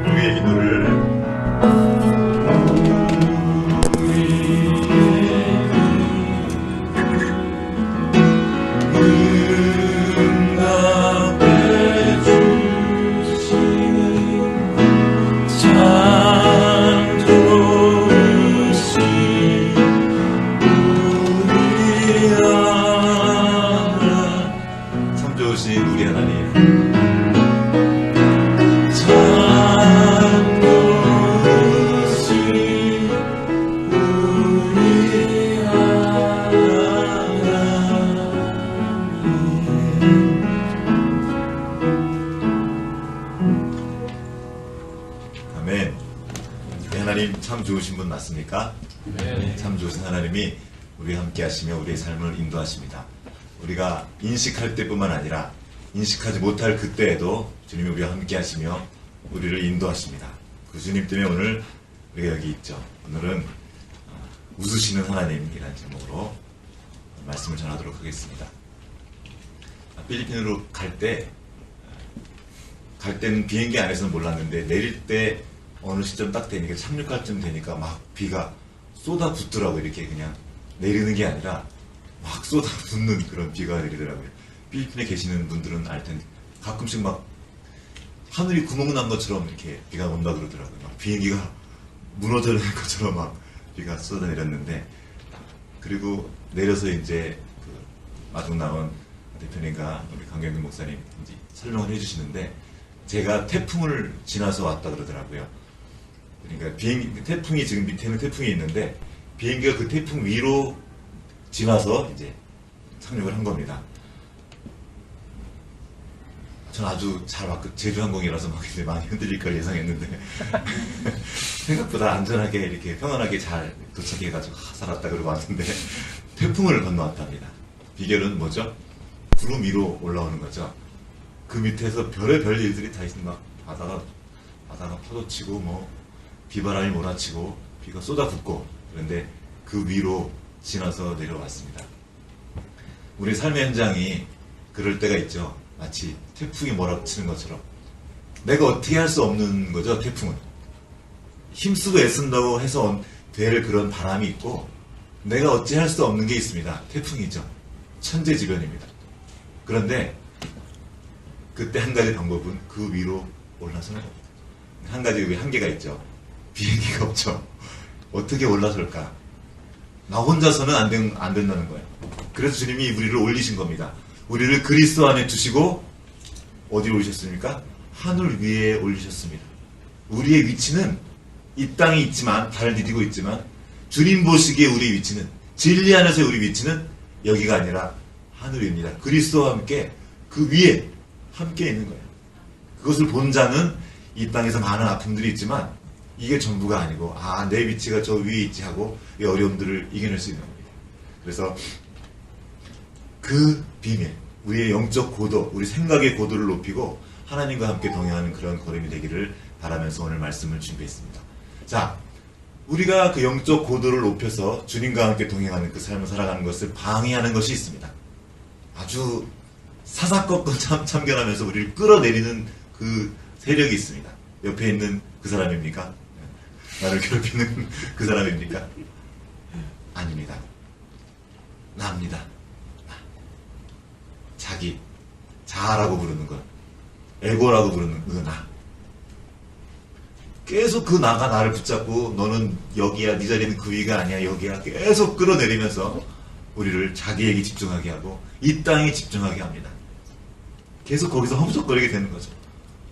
우리의 기도를 참 좋으신 우리 하나님, 아멘. 우리 하나님 참 좋으신 분 맞습니까? 네. 참 좋으신 하나님이 우리와 함께 하시며 우리의 삶을 인도하십니다. 우리가 인식할 때뿐만 아니라 인식하지 못할 그때에도 주님이 우리와 함께 하시며 우리를 인도하십니다. 그 주님 때문에 오늘 우리가 여기 있죠. 오늘은 웃으시는 하나님이라는 제목으로 말씀을 전하도록 하겠습니다. 필리핀으로 갈 때는 비행기 안에서는 몰랐는데 내릴 때 어느 시점 딱 되니까 착륙할 쯤 되니까 막 비가 쏟아붓더라고요. 이렇게 그냥 내리는 게 아니라 막 쏟아붓는 그런 비가 내리더라고요. 필리핀에 계시는 분들은 알 텐데 가끔씩 막 하늘이 구멍 난 것처럼 이렇게 비가 온다 그러더라고요. 막 비행기가 무너져 내릴 것처럼 막 비가 쏟아 내렸는데, 그리고 내려서 이제 그 마중 나온 대표님과 우리 강경균 목사님 이제 설명을 해주시는데, 제가 태풍을 지나서 왔다 그러더라고요. 그러니까 태풍이 지금 밑에는 태풍이 있는데 비행기가 그 태풍 위로 지나서 이제 착륙을 한 겁니다. 전 아주 잘 왔고 제주항공이라서 막 이제 많이 흔들릴 걸 예상했는데 생각보다 안전하게 이렇게 편안하게 잘 도착해가지고 살았다 그러고 왔는데 태풍을 건너왔답니다. 비결은 뭐죠? 구름 위로 올라오는 거죠. 그 밑에서 별의별 일들이 다 있는, 막 바다가 파도치고 뭐 비바람이 몰아치고 비가 쏟아붓고, 그런데 그 위로 지나서 내려왔습니다. 우리 삶의 현장이 그럴 때가 있죠. 마치 태풍이 몰아치는 것처럼 내가 어떻게 할 수 없는 거죠. 태풍은 힘쓰고 애쓴다고 해서 될 그런 바람이 있고, 내가 어찌 할 수 없는 게 있습니다. 태풍이죠. 천재지변입니다. 그런데 그때 한 가지 방법은 그 위로 올라서는 겁니다. 한 가지 한계가 있죠. 비행기가 없죠. 어떻게 올라설까? 나 혼자서는 안 된다는 거예요. 그래서 주님이 우리를 올리신 겁니다. 우리를 그리스도 안에 두시고 어디로 올리셨습니까? 하늘 위에 올리셨습니다. 우리의 위치는 이 땅에 있지만, 달을 디디고 있지만, 주님 보시기에 우리 위치는, 진리 안에서의 우리 위치는 여기가 아니라 하늘 위입니다. 그리스도와 함께 그 위에 함께 있는 거예요. 그것을 본 자는 이 땅에서 많은 아픔들이 있지만 이게 전부가 아니고, 내 위치가 저 위에 있지 하고 이 어려움들을 이겨낼 수 있는 겁니다. 그래서 그 비밀, 우리의 영적 고도, 우리 생각의 고도를 높이고 하나님과 함께 동행하는 그런 걸음이 되기를 바라면서 오늘 말씀을 준비했습니다. 자, 우리가 그 영적 고도를 높여서 주님과 함께 동행하는 그 삶을 살아가는 것을 방해하는 것이 있습니다. 아주 사사건건 참견하면서 우리를 끌어내리는 그 세력이 있습니다. 옆에 있는 그 사람입니까? 나를 괴롭히는 그 사람입니까? 아닙니다. 나입니다. 나. 자기, 자아라고 부르는 것, 에고라고 부르는 그 나. 계속 그 나가 나를 붙잡고 너는 여기야, 네 자리는 그 위가 아니야, 여기야, 계속 끌어내리면서 우리를 자기에게 집중하게 하고 이 땅에 집중하게 합니다. 계속 거기서 험석거리게 되는 거죠.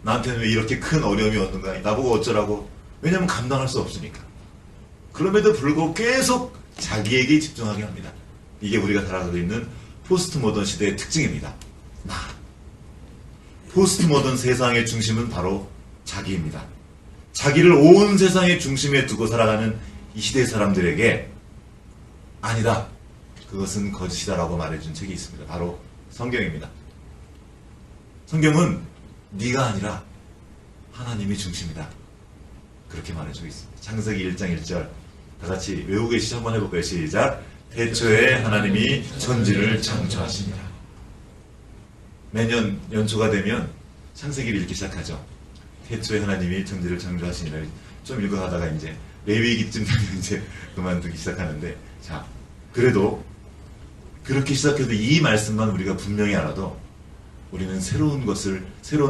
나한테는 왜 이렇게 큰 어려움이 왔는가? 나보고 어쩌라고? 왜냐하면 감당할 수 없으니까. 그럼에도 불구하고 계속 자기에게 집중하게 합니다. 이게 우리가 살아가고 있는 포스트 모던 시대의 특징입니다. 나. 포스트 모던 세상의 중심은 바로 자기입니다. 자기를 온 세상의 중심에 두고 살아가는 이 시대 사람들에게 아니다, 그것은 거짓이다라고 말해준 책이 있습니다. 바로 성경입니다. 성경은 네가 아니라 하나님이 중심이다, 그렇게 말해주고 있습니다. 창세기 1장 1절 다 같이 외우고 계시죠? 한번 해볼까요? 시작. 태초에 하나님이 천지를 창조하시니라. 매년 연초가 되면 창세기를 읽기 시작하죠. 태초에 하나님이 천지를 창조하시니라. 좀 읽어가다가 이제 레위기쯤 되면 이제 그만두기 시작하는데, 자, 그래도 그렇게 시작해도 이 말씀만 우리가 분명히 알아도 우리는 새로운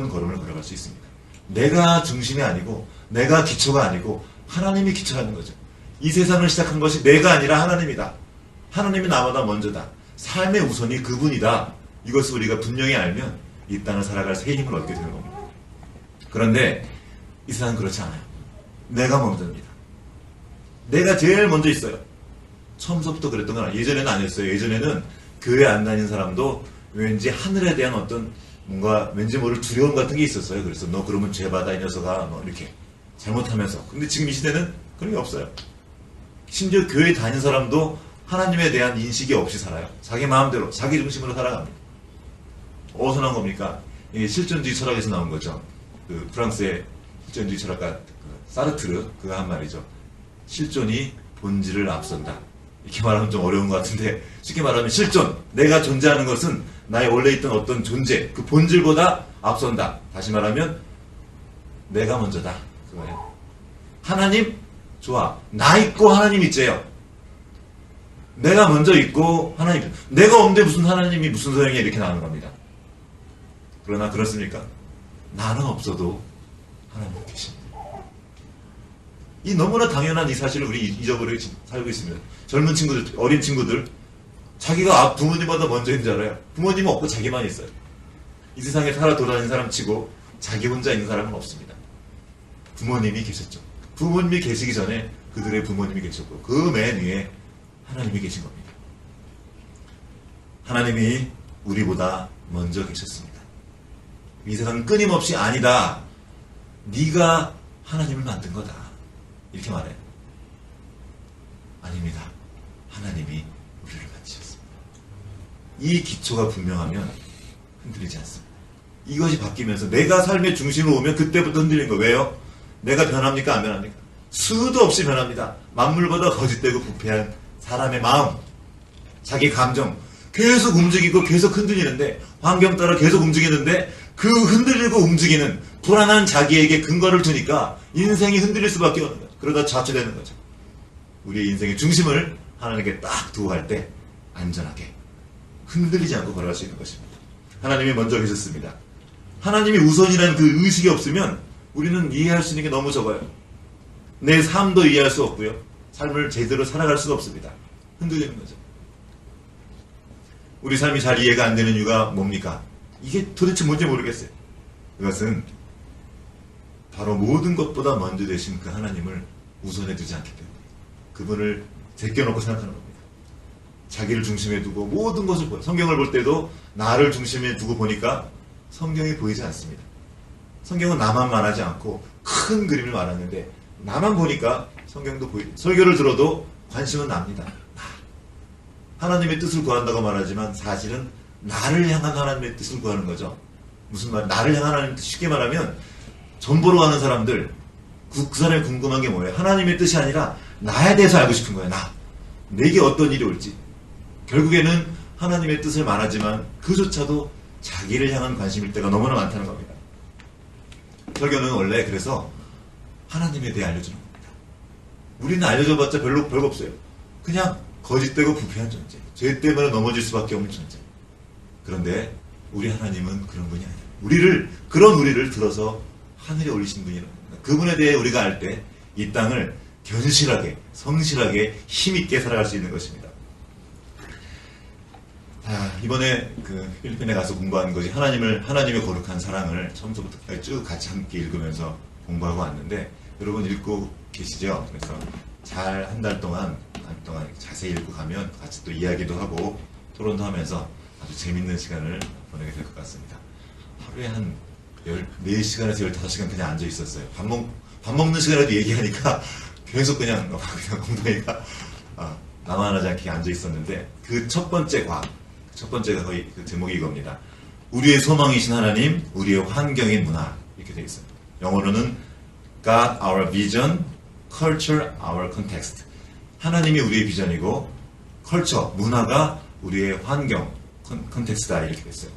걸음을 걸어갈 수 있습니다. 내가 중심이 아니고, 내가 기초가 아니고, 하나님이 기초라는 거죠. 이 세상을 시작한 것이 내가 아니라 하나님이다. 하나님이 나보다 먼저다. 삶의 우선이 그분이다. 이것을 우리가 분명히 알면 이 땅을 살아갈 새 힘을 얻게 되는 겁니다. 그런데 이 세상은 그렇지 않아요. 내가 먼저입니다. 내가 제일 먼저 있어요. 처음부터 그랬던 건 예전에는 아니었어요. 예전에는 교회 안 다니는 사람도 왠지 하늘에 대한 어떤 뭔가 왠지 모를 두려움 같은 게 있었어요. 그래서 너 그러면 죄받아 이 녀석아 뭐 이렇게 잘못하면서. 근데 지금 이 시대는 그런 게 없어요. 심지어 교회 다니는 사람도 하나님에 대한 인식이 없이 살아요. 자기 마음대로 자기 중심으로 살아갑니다. 어디서 나온 겁니까? 이게 실존주의 철학에서 나온 거죠. 그 프랑스의 실존주의 철학가 사르트르 그가 한 말이죠. 실존이 본질을 앞선다. 이렇게 말하면 좀 어려운 것 같은데 쉽게 말하면 실존, 내가 존재하는 것은 나의 원래 있던 어떤 존재, 그 본질보다 앞선다. 다시 말하면 내가 먼저다. 그거예요. 하나님? 좋아. 나 있고 하나님 있재요. 내가 먼저 있고 하나님, 내가 없는데 무슨 하나님이 무슨 소용이야 이렇게 나오는 겁니다. 그러나 그렇습니까? 나는 없어도 하나님 계십니다. 이 너무나 당연한 이 사실을 우리 잊어버리고 살고 있습니다. 젊은 친구들, 어린 친구들, 자기가 부모님보다 먼저인 줄 알아요. 부모님은 없고 자기만 있어요. 이 세상에 살아 돌아다니는 사람 치고 자기 혼자 있는 사람은 없습니다. 부모님이 계셨죠. 부모님이 계시기 전에 그들의 부모님이 계셨고 그 맨 위에 하나님이 계신 겁니다. 하나님이 우리보다 먼저 계셨습니다. 이 세상은 끊임없이 아니다. 네가 하나님을 만든 거다. 이렇게 말해요. 아닙니다. 하나님이 우리를 만드셨습니다. 이 기초가 분명하면 흔들리지 않습니다. 이것이 바뀌면서 내가 삶의 중심으로 오면 그때부터 흔들리는 거예요. 왜요? 내가 변합니까? 안 변합니까? 수도 없이 변합니다. 만물보다 거짓되고 부패한 사람의 마음, 자기 감정 계속 움직이고 계속 흔들리는데 환경 따라 계속 움직이는데 그 흔들리고 움직이는 불안한 자기에게 근거를 두니까 인생이 흔들릴 수밖에 없는 거죠. 그러다 좌초되는 거죠. 우리의 인생의 중심을 하나님께 딱 두고 갈 때 안전하게 흔들리지 않고 걸어갈 수 있는 것입니다. 하나님이 먼저 계셨습니다. 하나님이 우선이라는 그 의식이 없으면 우리는 이해할 수 있는 게 너무 적어요. 내 삶도 이해할 수 없고요. 삶을 제대로 살아갈 수가 없습니다. 흔들리는 거죠. 우리 삶이 잘 이해가 안 되는 이유가 뭡니까? 이게 도대체 뭔지 모르겠어요. 그것은 바로 모든 것보다 먼저 되신 그 하나님을 우선에 두지 않기 때문에 그분을 제껴놓고 생각하는 겁니다. 자기를 중심에 두고 모든 것을 보여요. 성경을 볼 때도 나를 중심에 두고 보니까 성경이 보이지 않습니다. 성경은 나만 말하지 않고 큰 그림을 말하는데 나만 보니까 성경도 보이고 설교를 들어도 관심은 납니다. 하나님의 뜻을 구한다고 말하지만 사실은 나를 향한 하나님의 뜻을 구하는 거죠. 무슨 말? 나를 향한 하나님의 뜻. 쉽게 말하면 전 보러 가는 사람들 그 사람이 궁금한 게 뭐예요? 하나님의 뜻이 아니라 나에 대해서 알고 싶은 거예요. 내게 어떤 일이 올지. 결국에는 하나님의 뜻을 말하지만 그조차도 자기를 향한 관심일 때가 너무나 많다는 겁니다. 설교는 원래 그래서 하나님에 대해 알려주는 겁니다. 우리는 알려줘봤자 별거 없어요. 그냥 거짓되고 부패한 존재. 죄 때문에 넘어질 수밖에 없는 존재. 그런데 우리 하나님은 그런 분이 아니에요. 그런 우리를 들어서 하늘에 올리신 분이라는 겁니다. 그분에 대해 우리가 알 때 이 땅을 견실하게, 성실하게, 힘있게 살아갈 수 있는 것입니다. 이번에 필리핀에 가서 공부한 것이 하나님의 거룩한 사랑을 처음부터 쭉 같이 함께 읽으면서 공부하고 왔는데 여러분 읽고 계시죠? 그래서 잘 한 달 동안 자세히 읽고 가면 같이 또 이야기도 하고 토론도 하면서 아주 재밌는 시간을 보내게 될 것 같습니다. 하루에 한 14시간에서 15시간 그냥 앉아 있었어요. 밥 먹는 시간에도 얘기하니까 계속 그냥 엉덩이가 나만하지 않게 앉아 있었는데 그 첫 번째가 거의 그 제목이 이겁니다. 우리의 소망이신 하나님, 우리의 환경인 문화 이렇게 되어 있습니다. 영어로는 God, our vision, culture, our context. 하나님이 우리의 비전이고 컬처, 문화가 우리의 환경, 컨텍스트다 이렇게 됐어요.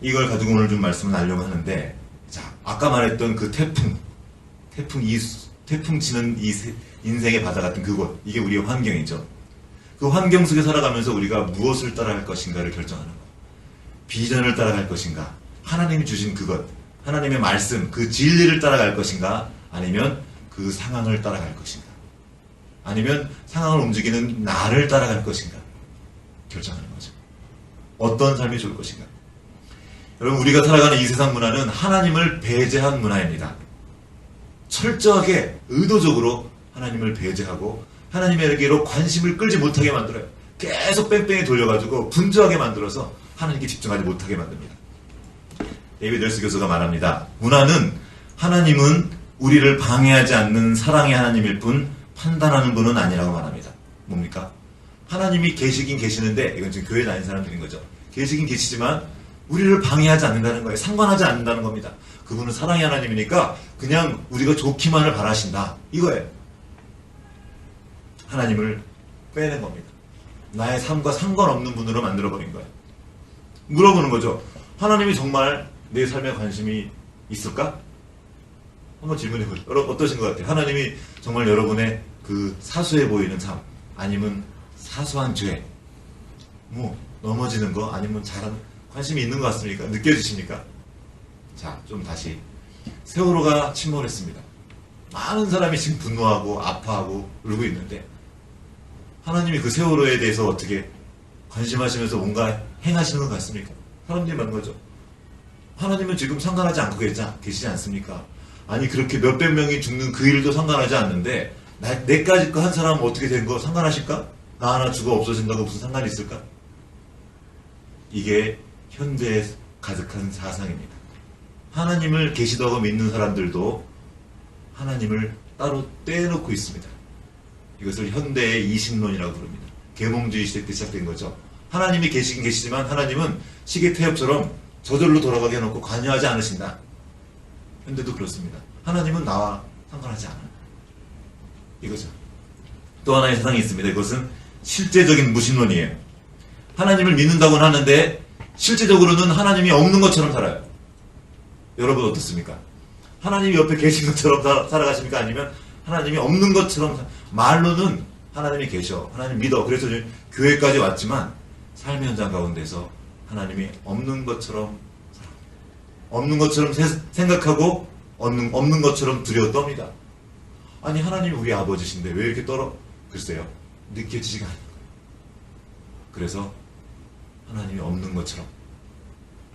이걸 가지고 오늘 좀 말씀을 하려고 하는데, 자, 아까 말했던 그 태풍 치는 인생의 바다 같은 그곳, 이게 우리의 환경이죠. 그 환경 속에 살아가면서 우리가 무엇을 따라갈 것인가를 결정하는 것. 비전을 따라갈 것인가, 하나님이 주신 그것, 하나님의 말씀, 그 진리를 따라갈 것인가, 아니면 그 상황을 따라갈 것인가, 아니면 상황을 움직이는 나를 따라갈 것인가 결정하는 거죠. 어떤 삶이 좋을 것인가. 여러분, 우리가 살아가는 이 세상 문화는 하나님을 배제한 문화입니다. 철저하게 의도적으로 하나님을 배제하고 하나님에게로 관심을 끌지 못하게 만들어요. 계속 뺑뺑이 돌려가지고 분주하게 만들어서 하나님께 집중하지 못하게 만듭니다. 데이비드 헬스 교수가 말합니다. 문화는 하나님은 우리를 방해하지 않는 사랑의 하나님일 뿐 판단하는 분은 아니라고 말합니다. 뭡니까? 하나님이 계시긴 계시는데, 이건 지금 교회 다니는 사람들인 거죠. 계시긴 계시지만 우리를 방해하지 않는다는 거예요. 상관하지 않는다는 겁니다. 그분은 사랑의 하나님이니까 그냥 우리가 좋기만을 바라신다, 이거예요. 하나님을 빼낸 겁니다. 나의 삶과 상관없는 분으로 만들어버린 거예요. 물어보는 거죠. 하나님이 정말 내 삶에 관심이 있을까? 한번 질문해보세요. 여러분, 어떠신 것 같아요? 하나님이 정말 여러분의 그 사소해 보이는 삶, 아니면 사소한 죄, 뭐 넘어지는 거, 아니면 잘하는, 관심이 있는 것 같습니까? 느껴지십니까? 자, 좀 다시. 세월호가 침몰했습니다. 많은 사람이 지금 분노하고 아파하고 울고 있는데, 하나님이 그 세월호에 대해서 어떻게 관심하시면서 뭔가 행하시는 것 같습니까? 사람들이 말한 거죠. 하나님은 지금 상관하지 않고 계시지 않습니까? 아니, 그렇게 몇백 명이 죽는 그 일도 상관하지 않는데 내까지 거 한 사람은 어떻게 된 거 상관하실까? 나 하나 죽어 없어진다고 무슨 상관이 있을까? 이게 현대에 가득한 사상입니다. 하나님을 계시다고 믿는 사람들도 하나님을 따로 떼놓고 있습니다. 이것을 현대의 이신론이라고 부릅니다. 계몽주의 시대 때 시작된 거죠. 하나님이 계시긴 계시지만 하나님은 시계 태엽처럼 저절로 돌아가게 해놓고 관여하지 않으신다. 현대도 그렇습니다. 하나님은 나와 상관하지 않아. 이거죠. 또 하나의 세상이 있습니다. 이것은 실제적인 무신론이에요. 하나님을 믿는다고는 하는데 실제적으로는 하나님이 없는 것처럼 살아요. 여러분 어떻습니까? 하나님이 옆에 계신 것처럼 살아가십니까? 아니면 하나님이 없는 것처럼, 말로는 하나님이 계셔, 하나님 믿어, 그래서 교회까지 왔지만 삶의 현장 가운데서 하나님이 없는 것처럼 살아갑니다. 없는 것처럼 생각하고 없는 것처럼 두려워 떱니다. 아니, 하나님이 우리 아버지신데 왜 이렇게 글쎄요, 느껴지지가 않는 거예요. 그래서 하나님이 없는 것처럼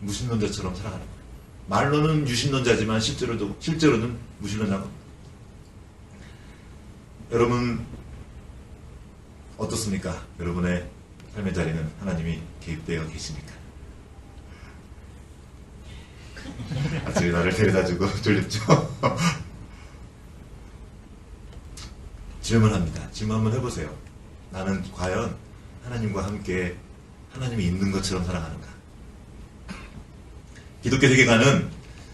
무신론자처럼 살아가는 거예요. 말로는 유신론자지만 실제로는 무신론자인 겁니다. 여러분 어떻습니까? 여러분의 삶의 자리는 하나님이 개입되어 계십니까? 아침에 나를 데려다주고 졸립죠? 질문합니다. 질문 한번 해보세요. 나는 과연 하나님과 함께 하나님이 있는 것처럼 살아가는가? 기독교 세계관은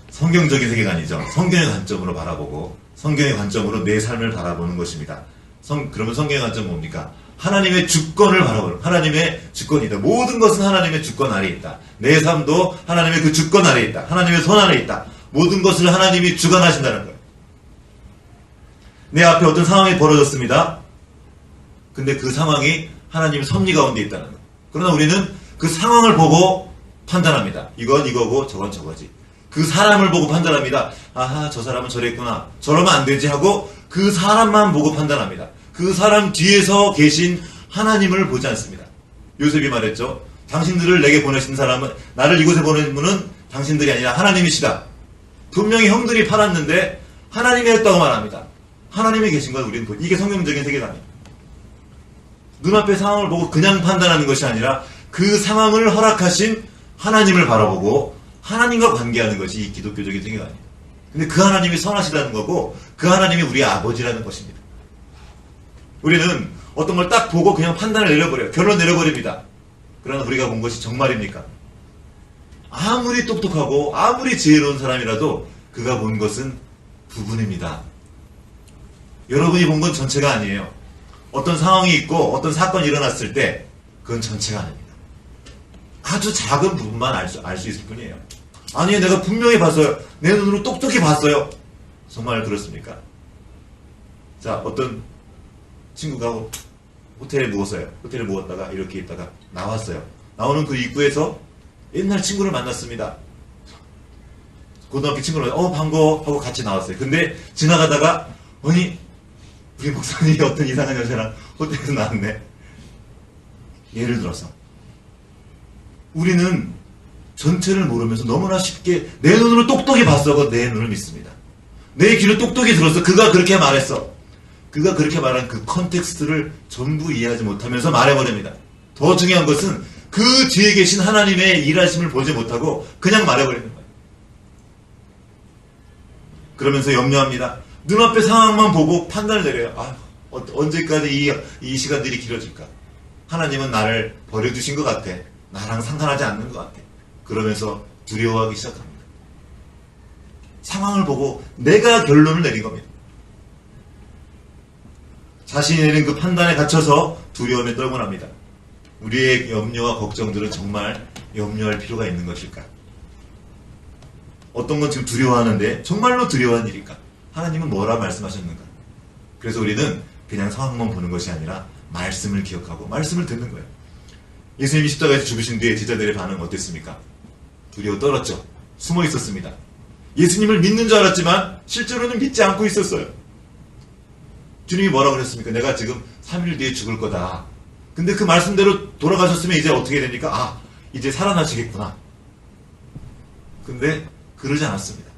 성경적인 세계관이죠. 성경의 관점으로 바라보고 성경의 관점으로 내 삶을 바라보는 것입니다. 그러면 성경의 관점은 뭡니까? 하나님의 주권을 바라보는, 하나님의 주권이다. 모든 것은 하나님의 주권 아래에 있다. 내 삶도 하나님의 그 주권 아래에 있다. 하나님의 손 아래에 있다. 모든 것을 하나님이 주관하신다는 거예요. 내 앞에 어떤 상황이 벌어졌습니다. 근데 그 상황이 하나님의 섭리 가운데 있다는 거예요. 그러나 우리는 그 상황을 보고 판단합니다. 이건 이거고 저건 저거지. 그 사람을 보고 판단합니다. 아하, 저 사람은 저랬구나, 저러면 안 되지 하고 그 사람만 보고 판단합니다. 그 사람 뒤에서 계신 하나님을 보지 않습니다. 요셉이 말했죠. 당신들을 내게 보내신 사람은, 나를 이곳에 보낸 분은 당신들이 아니라 하나님이시다. 분명히 형들이 팔았는데 하나님이 했다고 말합니다. 하나님이 계신 걸 우리는 이게 성경적인 세계관이에요. 눈앞의 상황을 보고 그냥 판단하는 것이 아니라 그 상황을 허락하신 하나님을 바라보고 하나님과 관계하는 것이 이 기독교적인 세계관이에요. 근데 그 하나님이 선하시다는 거고 그 하나님이 우리의 아버지라는 것입니다. 우리는 어떤 걸 딱 보고 그냥 판단을 내려버려요. 결론 내려버립니다. 그러나 우리가 본 것이 정말입니까? 아무리 똑똑하고 아무리 지혜로운 사람이라도 그가 본 것은 부분입니다. 여러분이 본 건 전체가 아니에요. 어떤 상황이 있고 어떤 사건이 일어났을 때 그건 전체가 아닙니다. 아주 작은 부분만 알 수 있을 뿐이에요. 아니, 내가 분명히 봤어요. 내 눈으로 똑똑히 봤어요. 정말 그렇습니까? 자, 어떤 친구가 호텔에 묵었어요. 호텔에 묵었다가 이렇게 있다가 나왔어요. 나오는 그 입구에서 옛날 친구를 만났습니다. 고등학교 친구를 반가워 하고 같이 나왔어요. 근데 지나가다가 아니, 우리 목사님이 어떤 이상한 여자랑 호텔에서 나왔네. 예를 들어서 우리는 전체를 모르면서 너무나 쉽게 내 눈으로 똑똑히 봤어. 내 눈을 믿습니다. 내 귀로 똑똑히 들었어. 그가 그렇게 말했어. 그가 그렇게 말한 그 컨텍스트를 전부 이해하지 못하면서 말해버립니다. 더 중요한 것은 그 뒤에 계신 하나님의 일하심을 보지 못하고 그냥 말해버리는 거예요. 그러면서 염려합니다. 눈앞의 상황만 보고 판단을 내려요. 언제까지 이 시간들이 길어질까? 하나님은 나를 버려두신 것 같아. 나랑 상관하지 않는 것 같아. 그러면서 두려워하기 시작합니다. 상황을 보고 내가 결론을 내린 겁니다. 자신이 내린 그 판단에 갇혀서 두려움에 떨고 납니다. 우리의 염려와 걱정들은 정말 염려할 필요가 있는 것일까? 어떤 건 지금 두려워하는데 정말로 두려워한 일일까? 하나님은 뭐라 말씀하셨는가? 그래서 우리는 그냥 상황만 보는 것이 아니라 말씀을 기억하고 말씀을 듣는 거예요. 예수님이 십자가에서 죽으신 뒤에 제자들의 반응은 어땠습니까? 두려워 떨었죠. 숨어 있었습니다. 예수님을 믿는 줄 알았지만 실제로는 믿지 않고 있었어요. 주님이 뭐라고 그랬습니까? 내가 지금 3일 뒤에 죽을 거다. 근데 그 말씀대로 돌아가셨으면 이제 어떻게 됩니까? 이제 살아나시겠구나. 근데 그러지 않았습니다.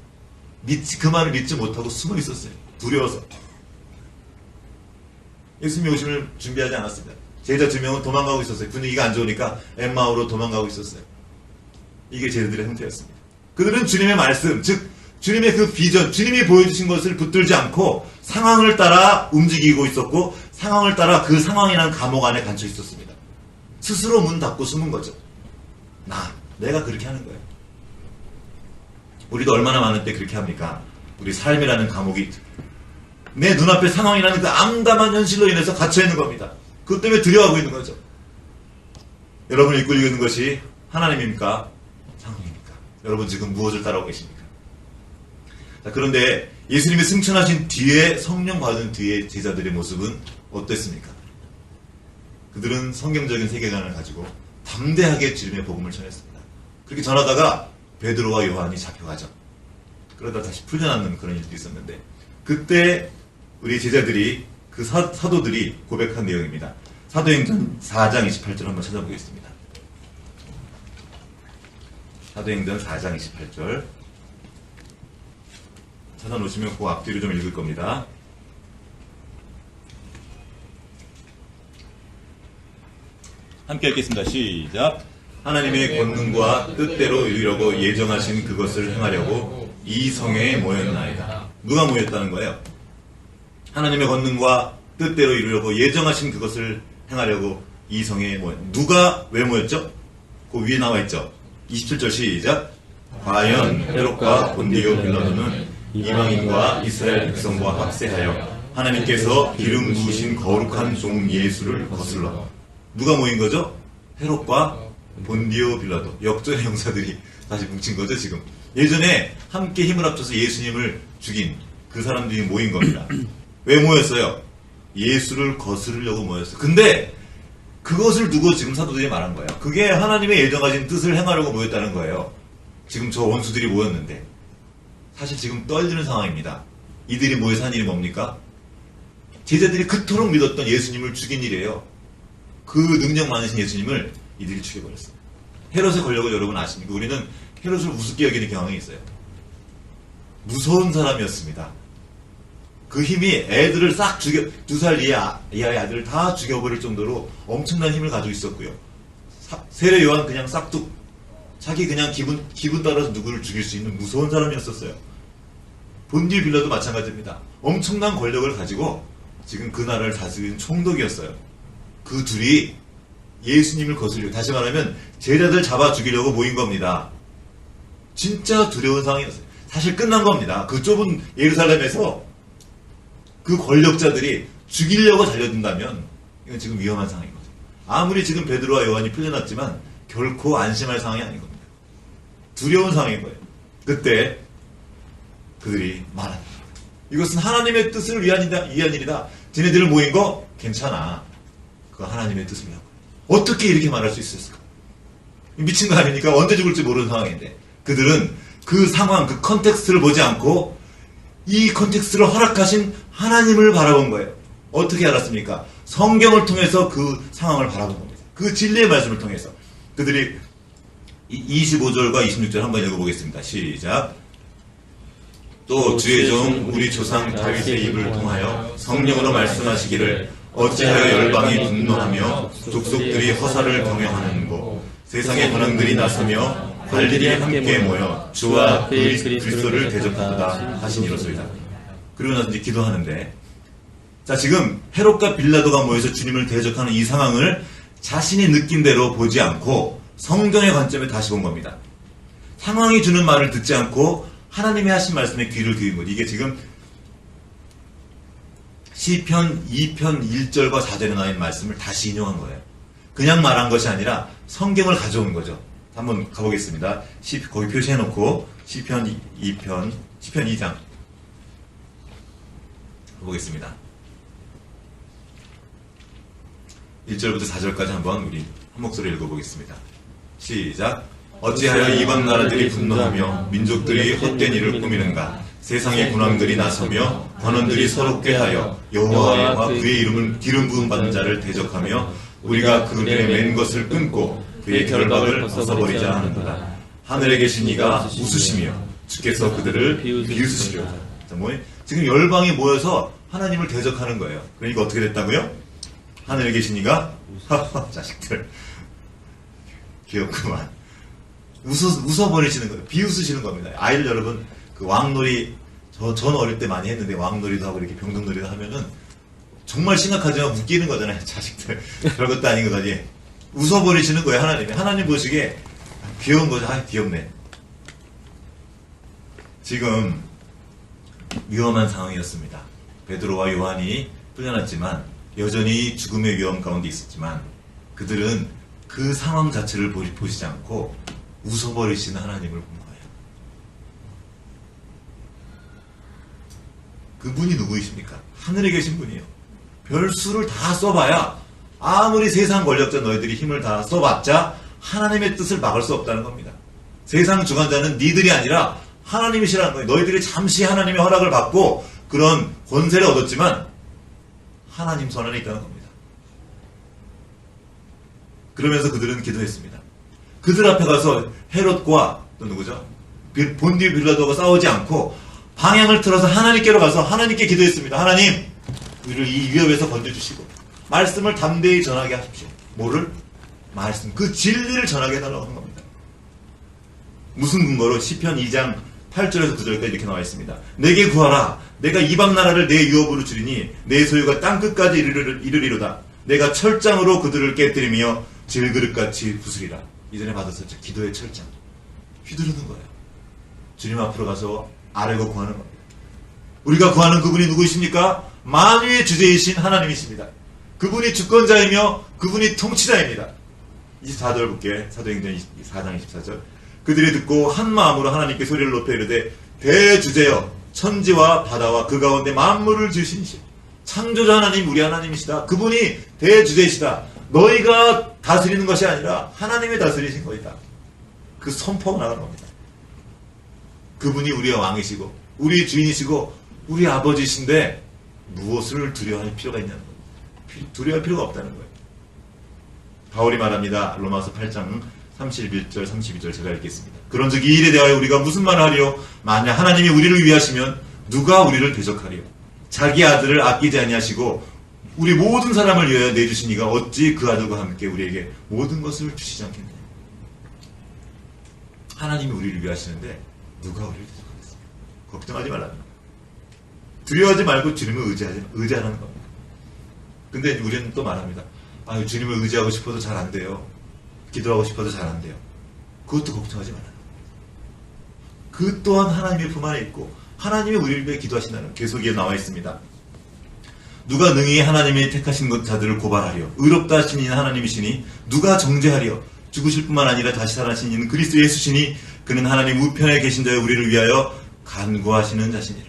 그 말을 믿지 못하고 숨어 있었어요. 두려워서. 예수님이 오심을 준비하지 않았습니다. 제자 2명은 도망가고 있었어요. 분위기가 안 좋으니까 엠마오로 도망가고 있었어요. 이게 제자들의 형태였습니다. 그들은 주님의 말씀, 즉 주님의 그 비전, 주님이 보여주신 것을 붙들지 않고 상황을 따라 움직이고 있었고 상황을 따라 그 상황이라는 감옥 안에 갇혀 있었습니다. 스스로 문 닫고 숨은 거죠. 내가 그렇게 하는 거예요. 우리도 얼마나 많은 때 그렇게 합니까? 우리 삶이라는 감옥이 내 눈앞에 상황이라는 그 암담한 현실로 인해서 갇혀 있는 겁니다. 그것 때문에 두려워하고 있는 거죠. 여러분을 이끌고 있는 것이 하나님입니까? 상황입니까? 여러분 지금 무엇을 따라오고 계십니까? 자, 그런데 예수님이 승천하신 뒤에 성령 받은 뒤에 제자들의 모습은 어땠습니까? 그들은 성경적인 세계관을 가지고 담대하게 주님의 복음을 전했습니다. 그렇게 전하다가 베드로와 요한이 잡혀가죠. 그러다 다시 풀려나는 그런 일들이 있었는데 그때 우리 제자들이 그 사도들이 고백한 내용입니다. 사도행전 4장 28절 한번 찾아보겠습니다. 사도행전 4장 28절 찾아놓으시면 그 앞뒤로 좀 읽을 겁니다. 함께 읽겠습니다. 시작. 하나님의 권능과 뜻대로 이루려고 예정하신 그것을 행하려고 이 성에 모였나이다. 누가 모였다는 거예요? 하나님의 권능과 뜻대로 이루려고 예정하신 그것을 행하려고 이 성에 누가 왜 모였죠? 그 위에 나와 있죠. 27절 시작. 과연 헤롯과 본디오 빌라도는 이방인과 이스라엘 백성과 합세하여 하나님께서 기름 부으신 거룩한 종 예수를 거슬러. 누가 모인 거죠? 헤롯과 본디오 빌라도. 역전의 형사들이 다시 뭉친 거죠 지금. 예전에 함께 힘을 합쳐서 예수님을 죽인 그 사람들이 모인 겁니다. 왜 모였어요? 예수를 거스르려고 모였어요. 근데 그것을 두고 지금 사도들이 말한 거예요. 그게 하나님의 예정하신 뜻을 행하려고 모였다는 거예요. 지금 저 원수들이 모였는데 사실 지금 떨리는 상황입니다. 이들이 모여서 한 일이 뭡니까? 제자들이 그토록 믿었던 예수님을 죽인 일이에요. 그 능력 많으신 예수님을 이들이 죽여버렸어요. 헤롯의 권력을 여러분 아십니까? 우리는 헤롯을 우습게 여기는 경향이 있어요. 무서운 사람이었습니다. 그 힘이 애들을 싹 죽여, 2살 이하의 아들을 다 죽여버릴 정도로 엄청난 힘을 가지고 있었고요. 세례 요한 그냥 싹둑, 자기 그냥 기분 따라서 누구를 죽일 수 있는 무서운 사람이었었어요. 본디오 빌라도 마찬가지입니다. 엄청난 권력을 가지고 지금 그 나라를 다스리는 총독이었어요. 그 둘이 예수님을 거스리고, 다시 말하면 제자들 잡아 죽이려고 모인 겁니다. 진짜 두려운 상황이었어요. 사실 끝난 겁니다. 그 좁은 예루살렘에서 그 권력자들이 죽이려고 달려든다면 이건 지금 위험한 상황이거든요. 아무리 지금 베드로와 요한이 풀려났지만 결코 안심할 상황이 아닌 겁니다. 두려운 상황인 거예요. 그때 그들이 말합니다. 이것은 하나님의 뜻을 위한 일이다. 지네들 모인 거 괜찮아. 그거 하나님의 뜻이라고. 어떻게 이렇게 말할 수 있었을까? 미친 거 아닙니까? 언제 죽을지 모르는 상황인데 그들은 그 상황, 그 컨텍스트를 보지 않고 이 컨텍스트를 허락하신 하나님을 바라본 거예요. 어떻게 알았습니까? 성경을 통해서 그 상황을 바라본 겁니다. 그 진리의 말씀을 통해서. 그들이 25절과 26절 한번 읽어보겠습니다. 시작. 또 주의 종 우리 조상 다윗의 입을 통하여 성령으로 말씀하시기를 어찌하여 열방이 분노하며 족속들이 허사를 경영하는고 세상의 권왕들이 나서며 관리들이 함께 모여 주와 그리스도를 대적하도다 하시니로소이다. 그리고 나서 이제 기도하는데, 자, 지금 헤롯과 빌라도가 모여서 주님을 대적하는 이 상황을 자신이 느낀 대로 보지 않고 성경의 관점에 다시 본 겁니다. 상황이 주는 말을 듣지 않고 하나님이 하신 말씀에 귀를 기울인 거죠. 이게 지금 시편 2편 1절과 4절에 나와 있는 말씀을 다시 인용한 거예요. 그냥 말한 것이 아니라 성경을 가져온 거죠. 한번 가보겠습니다. 거기 표시해놓고 시편 2장 보겠습니다. 1절부터 4절까지 한번 우리 한 목소리 읽어보겠습니다. 시작. 어찌하여 이방 나라들이 분노하며 민족들이 헛된 일을 꾸미는가? 세상의 군왕들이 나서며 관원들이 서로 꾀하여 여호와와 그의 이름을 기름 부음 받은 자를 대적하며 우리가 그들의 맨 것을 끊고 그의 결박을 벗어버리자 하는도다. 하늘에 계신 이가 웃으시며 주께서 그들을 비웃으시려다. 지금 열방이 모여서 하나님을 대적하는 거예요. 그러니까 어떻게 됐다고요? 하늘에 계신 이가 자식들 귀엽구만. 웃어버리시는 거예요. 비웃으시는 겁니다. 아이들 여러분, 그 왕놀이, 전 어릴 때 많이 했는데 왕놀이도 하고 이렇게 병동놀이도 하면은 정말 심각하지만 웃기는 거잖아요. 자식들. 별것도 아닌 거지. 웃어버리시는 거예요. 하나님이. 하나님 보시기에 귀여운 거죠. 아, 귀엽네. 지금 위험한 상황이었습니다. 베드로와 요한이 풀려났지만 여전히 죽음의 위험 가운데 있었지만 그들은 그 상황 자체를 보시지 않고 웃어버리시는 하나님을 본 거예요. 그분이 누구이십니까? 하늘에 계신 분이에요. 별수를 다 써봐야 아무리 세상 권력자 너희들이 힘을 다 써봤자 하나님의 뜻을 막을 수 없다는 겁니다. 세상 주관자는 니들이 아니라 하나님이시라는 거예요. 너희들이 잠시 하나님의 허락을 받고 그런 권세를 얻었지만 하나님 손 안에 있다는 겁니다. 그러면서 그들은 기도했습니다. 그들 앞에 가서 헤롯과 또 누구죠? 본디오 빌라도가 싸우지 않고 방향을 틀어서 하나님께로 가서 하나님께 기도했습니다. 하나님, 우리를 이 위협에서 건져주시고 말씀을 담대히 전하게 하십시오. 뭐를? 말씀, 그 진리를 전하게 해달라고 하는 겁니다. 무슨 근거로? 시편 2장 8절에서 9절까지 이렇게 나와 있습니다. 내게 구하라. 내가 이방 나라를 내 유업으로 주리니 내 소유가 땅끝까지 이르리로다. 내가 철장으로 그들을 깨뜨리며 질그릇같이 부수리라. 이전에 받았었죠. 기도의 철장. 휘두르는 거예요. 주님 앞으로 가서 아뢰고 구하는 겁니다. 우리가 구하는 그분이 누구이십니까? 만유의 주제이신 하나님이십니다. 그분이 주권자이며 그분이 통치자입니다. 24절 볼게. 사도행전 4장 24절. 그들이 듣고 한 마음으로 하나님께 소리를 높여 이르되 대주제여 천지와 바다와 그 가운데 만물을 지으신 이시 창조자 하나님, 우리 하나님이시다. 그분이 대주제이시다. 너희가 다스리는 것이 아니라 하나님이 다스리신 것이다. 그 선포가 나가는 겁니다. 그분이 우리의 왕이시고 우리의 주인이시고 우리 아버지이신데 무엇을 두려워할 필요가 있냐는 거예요. 두려워할 필요가 없다는 거예요. 바울이 말합니다. 로마서 8장 31절 32절 제가 읽겠습니다. 그런즉 이 일에 대하여 우리가 무슨 말을 하리요? 만약 하나님이 우리를 위하시면 누가 우리를 대적하리요? 자기 아들을 아끼지 아니하시고 우리 모든 사람을 위하여 내주신 이가 어찌 그 아들과 함께 우리에게 모든 것을 주시지 않겠느냐? 하나님이 우리를 위하시는데 누가 우리를 대적하겠습니까? 걱정하지 말라는 겁니다. 두려워하지 말고 주님을 의지하라는 겁니다. 근데 우리는 또 말합니다. 아, 주님을 의지하고 싶어도 잘 안 돼요. 기도하고 싶어도 잘 안 돼요. 그것도 걱정하지 말아요. 그 또한 하나님의 품 안에 있고 하나님이 우리를 위해 기도하신다는 계속에 나와 있습니다. 누가 능히 하나님이 택하신 것 자들을 고발하리요? 의롭다 하신 이는 하나님이시니 누가 정죄하리요? 죽으실 뿐만 아니라 다시 살아나신 이는 그리스도 예수시니 그는 하나님 우편에 계신 자여 우리를 위하여 간구하시는 자시니라.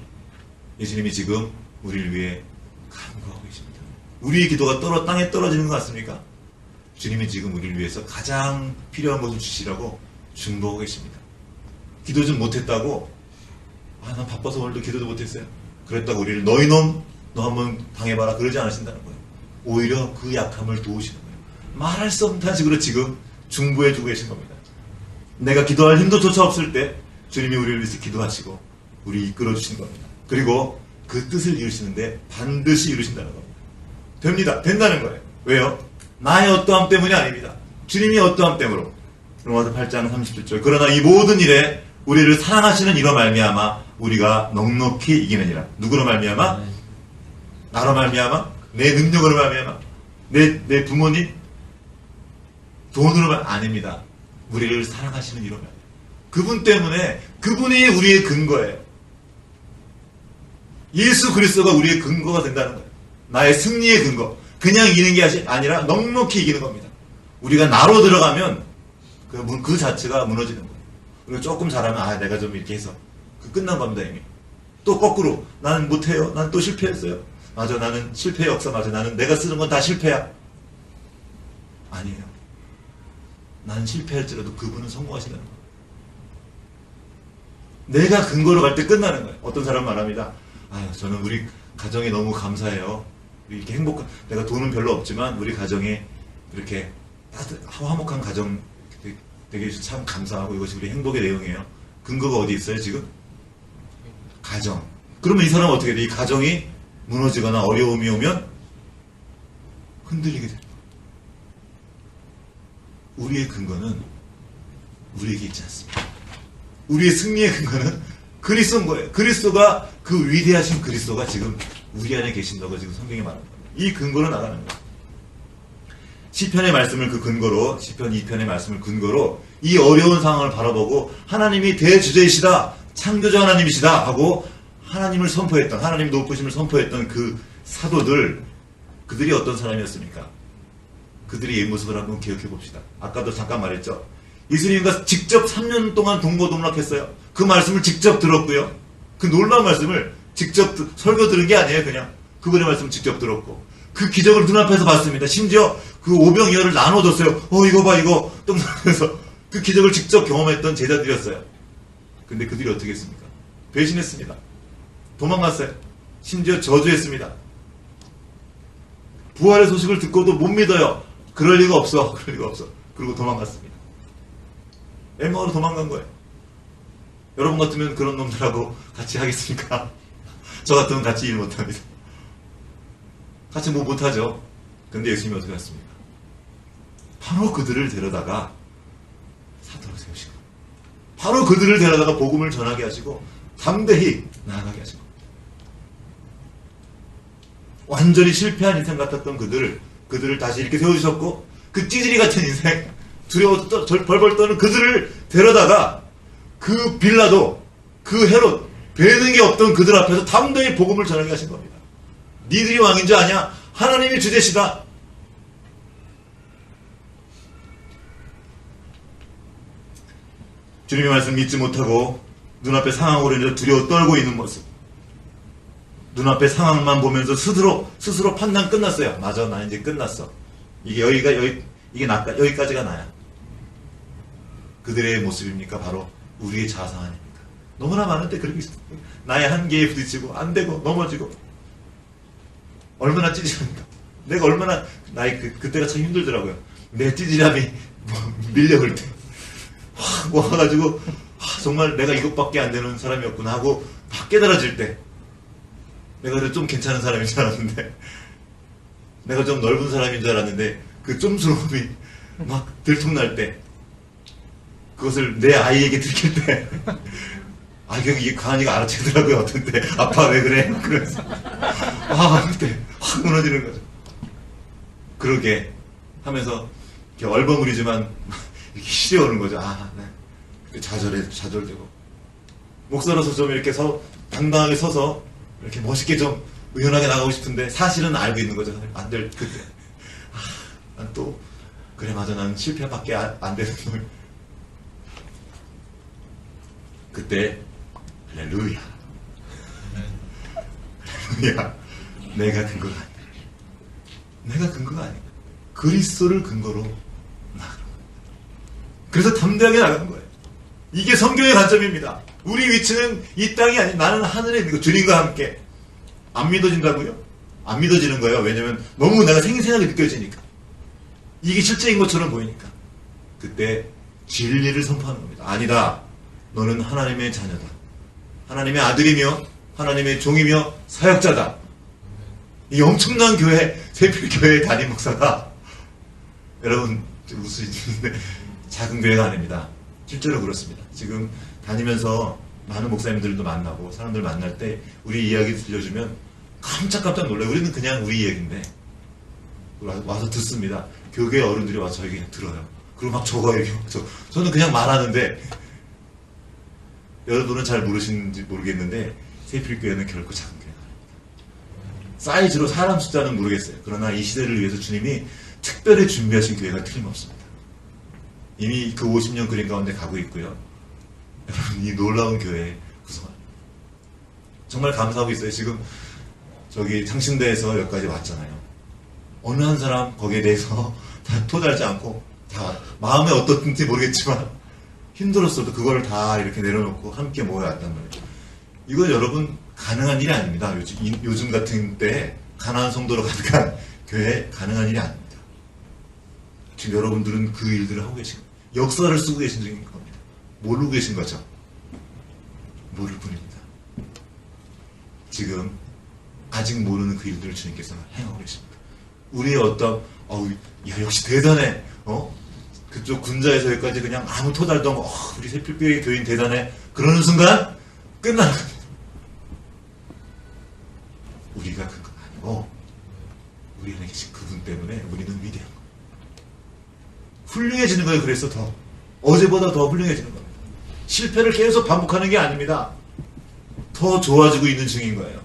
예수님이 지금 우리를 위해 간구하고 계십니다. 우리의 기도가 땅에 떨어지는 것 같습니까? 주님이 지금 우리를 위해서 가장 필요한 것을 주시라고 중보하고 계십니다. 기도 좀 못했다고, 난 바빠서 오늘도 기도도 못했어요. 그랬다고 우리를 너희 놈, 너 한번 당해봐라 그러지 않으신다는 거예요. 오히려 그 약함을 도우시는 거예요. 말할 수 없는 식으로 지금 중보해주고 계신 겁니다. 내가 기도할 힘도 조차 없을 때 주님이 우리를 위해서 기도하시고 우리 이끌어주시는 겁니다. 그리고 그 뜻을 이루시는데 반드시 이루신다는 겁니다. 됩니다. 된다는 거예요. 왜요? 나의 어떠함 때문이 아닙니다. 주님이 어떠함 때문으로. 로마서 8장 37절. 그러나 이 모든 일에 우리를 사랑하시는 이로 말미암아 우리가 넉넉히 이기느니라. 누구로 말미암아? 나로 말미암아? 내 능력으로 말미암아? 내 부모님? 돈으로 아닙니다. 우리를 사랑하시는 이로 말미암아. 그분 때문에, 그분이 우리의 근거예요. 예수 그리스도가 우리의 근거가 된다는 거예요. 나의 승리의 근거. 그냥 이기는 게 아니라 넉넉히 이기는 겁니다. 우리가 나로 들어가면 그 자체가 무너지는 거예요. 그리고 조금 잘하면 내가 좀 이렇게 해서 끝난 겁니다. 이미. 또 거꾸로 나는 못해요. 난 또 실패했어요. 맞아, 나는 실패의 역사. 맞아, 나는 내가 쓰는 건 다 실패야. 아니에요. 나는 실패할지라도 그분은 성공하신다는 거예요. 내가 근거로 갈 때 끝나는 거예요. 어떤 사람 말합니다. 저는 우리 가정이 너무 감사해요. 이렇게 내가 돈은 별로 없지만 우리 가정에 이렇게 화목한 가정 되게 참 감사하고 이것이 우리 행복의 내용이에요. 근거가 어디 있어요, 지금? 가정. 그러면 이 사람은 어떻게 돼? 이 가정이 무너지거나 어려움이 오면 흔들리게 됩니다. 우리의 근거는 우리에게 있지 않습니다. 우리의 승리의 근거는 그리스도인 거예요. 그리스도가, 그 위대하신 그리스도가 지금 우리 안에 계신다고 지금 성경에 말합니다. 이 근거로 나가는 거예요. 시편의 말씀을 그 근거로, 시편 2편의 말씀을 근거로 이 어려운 상황을 바라보고 하나님이 대주제이시다, 창조주 하나님이시다 하고 하나님을 선포했던, 하나님 높으심을 선포했던 그 사도들, 그들이 어떤 사람이었습니까? 그들의 옛 모습을 한번 기억해 봅시다. 아까도 잠깐 말했죠. 예수님과 직접 3년 동안 동고동락했어요. 그 말씀을 직접 들었고요. 그 놀라운 말씀을 직접 설교 들은 게 아니에요. 그냥 그분의 말씀을 직접 들었고 그 기적을 눈앞에서 봤습니다. 심지어 그 오병이어를 나눠줬어요. 이거 봐, 이거 똥나면서 그 기적을 직접 경험했던 제자들이었어요. 근데 그들이 어떻게 했습니까? 배신했습니다. 도망갔어요. 심지어 저주했습니다. 부활의 소식을 듣고도 못 믿어요. 그럴 리가 없어. 그럴 리가 없어. 그리고 도망갔습니다. 엠마오로 도망간 거예요. 여러분 같으면 그런 놈들하고 같이 하겠습니까? 저 같으면 같이 일 못합니다. 같이 뭐 못하죠. 근데 예수님이 어떻게 했습니까? 바로 그들을 데려다가 사도로 세우시고 바로 그들을 데려다가 복음을 전하게 하시고 담대히 나아가게 하시고 완전히 실패한 인생 같았던 그들을 다시 이렇게 세우셨고 그 찌질이 같은 인생 두려워서 벌벌 떠는 그들을 데려다가 그 빌라도 그 헤롯 배는 게 없던 그들 앞에서 담대히 복음을 전하게 하신 겁니다. 니들이 왕인 줄 아냐? 하나님이 주제시다. 주님의 말씀 믿지 못하고 눈앞의 상황으로 인해서 두려워 떨고 있는 모습. 눈앞의 상황만 보면서 스스로 판단 끝났어요. 맞아, 나 이제 끝났어. 이게 여기까지가 나야. 그들의 모습입니까? 바로 우리의 자상 아닙니까? 너무나 많은데 그렇게 있어요. 나의 한계에 부딪히고 안 되고 넘어지고 얼마나 찌질합니까? 내가 얼마나 그때가 참 힘들더라고요. 내 찌질함이 밀려올 때 확 와가지고 정말 내가 이것밖에 안 되는 사람이었구나 하고 막 깨달아질 때 내가 그래도 좀 괜찮은 사람인 줄 알았는데 내가 좀 넓은 사람인 줄 알았는데 그 쫌스러움이 막 들통날 때 그것을 내 아이에게 들킬 때 이게 가은이가 알아채더라고요. 어떤 때 아빠 왜 그래? 그래서 그때 확 무너지는 거죠. 그러게 하면서 이렇게 얼버무리지만 이렇게 시려오는 거죠. 네. 좌절되고 목사로서 좀 이렇게 당당하게 서서 이렇게 멋있게 좀 의연하게 나가고 싶은데 사실은 알고 있는 거죠. 안 될 그때 난 또 그래 맞아 난 실패밖에 안 되는 놈. 그때 할렐루야 할렐루야 내가 근거가 아니다. 내가 근거가 아니다. 그리스도를 근거로 나가는 거예요. 그래서 담대하게 나가는 거예요. 이게 성경의 관점입니다. 우리 위치는 이 땅이 아닌 나는 하늘에 있는 거 주님과 함께. 안 믿어진다고요? 안 믿어지는 거예요. 왜냐면 너무 내가 생생하게 느껴지니까. 이게 실제인 것처럼 보이니까. 그때 진리를 선포하는 겁니다. 아니다. 너는 하나님의 자녀다. 하나님의 아들이며 하나님의 종이며 사역자다. 이 엄청난 교회, 새필교회 담임 목사가 여러분 웃으시는데 작은 교회가 아닙니다. 실제로 그렇습니다. 지금 다니면서 많은 목사님들도 만나고 사람들 만날 때 우리 이야기 들려주면 깜짝깜짝 놀라요. 우리는 그냥 우리 이야기인데 와서 듣습니다. 교회 어른들이 와서 저에게 들어요. 그리고 막 적어요. 저는 그냥 말하는데 여러분은 잘 모르시는지 모르겠는데 새필교회는 결코 작은 교회가 아닙니다. 사이즈로 사람 숫자는 모르겠어요. 그러나 이 시대를 위해서 주님이 특별히 준비하신 교회가 틀림없습니다. 이미 그 50년 그림 가운데 가고 있고요. 여러분 이 놀라운 교회 구성합니다. 정말 감사하고 있어요. 지금 저기 창신대에서 여기까지 왔잖아요. 어느 한 사람 거기에 대해서 다 토달지 않고 다 마음에 어떻든지 모르겠지만 힘들었어도 그걸 다 이렇게 내려놓고 함께 모여왔단 말이죠. 이건 여러분 가능한 일이 아닙니다. 요즘 같은 때에 가난한 성도로 가득한 교회에 가능한 일이 아닙니다. 지금 여러분들은 그 일들을 하고 계신 거예요. 역사를 쓰고 계신 중인 겁니다. 모르고 계신 거죠. 모를 뿐입니다. 지금 아직 모르는 그 일들을 주님께서 행하고 계십니다. 우리의 어떤 야 역시 대단해. 그쪽 군자에서 여기까지 그냥 아무 토달도 없고 우리 새필교회 교인 대단해. 그러는 순간 끝나는 겁니다. 우리가 그거 아니고 우리 안에 계신 그분 때문에 우리는 위대한 거예요. 훌륭해지는 거예요. 그래서 더 어제보다 더 훌륭해지는 겁니다. 실패를 계속 반복하는 게 아닙니다. 더 좋아지고 있는 중인 거예요.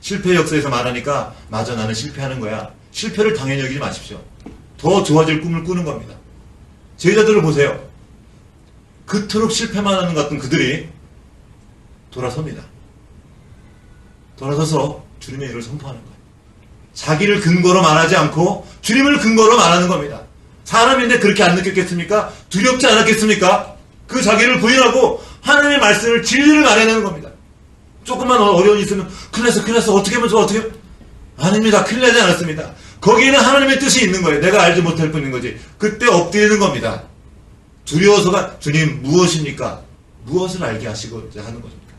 실패 역사에서 말하니까 맞아 나는 실패하는 거야. 실패를 당연히 여기지 마십시오. 더 좋아질 꿈을 꾸는 겁니다. 제자들을 보세요. 그토록 실패만 하는 것 같은 그들이 돌아섭니다. 돌아서서 주님의 일을 선포하는 거예요. 자기를 근거로 말하지 않고 주님을 근거로 말하는 겁니다. 사람인데 그렇게 안 느꼈겠습니까? 두렵지 않았겠습니까? 그 자기를 부인하고 하나님의 말씀을 진리를 말해내는 겁니다. 조금만 어려움이 있으면 큰일 났어 어떻게 하면 좋아 어떻게 아닙니다. 큰일 나지 않았습니다. 거기에는 하나님의 뜻이 있는 거예요. 내가 알지 못할 뿐인 거지. 그때 엎드리는 겁니다. 두려워서가 주님 무엇입니까? 무엇을 알게 하시고자 하는 것입니까?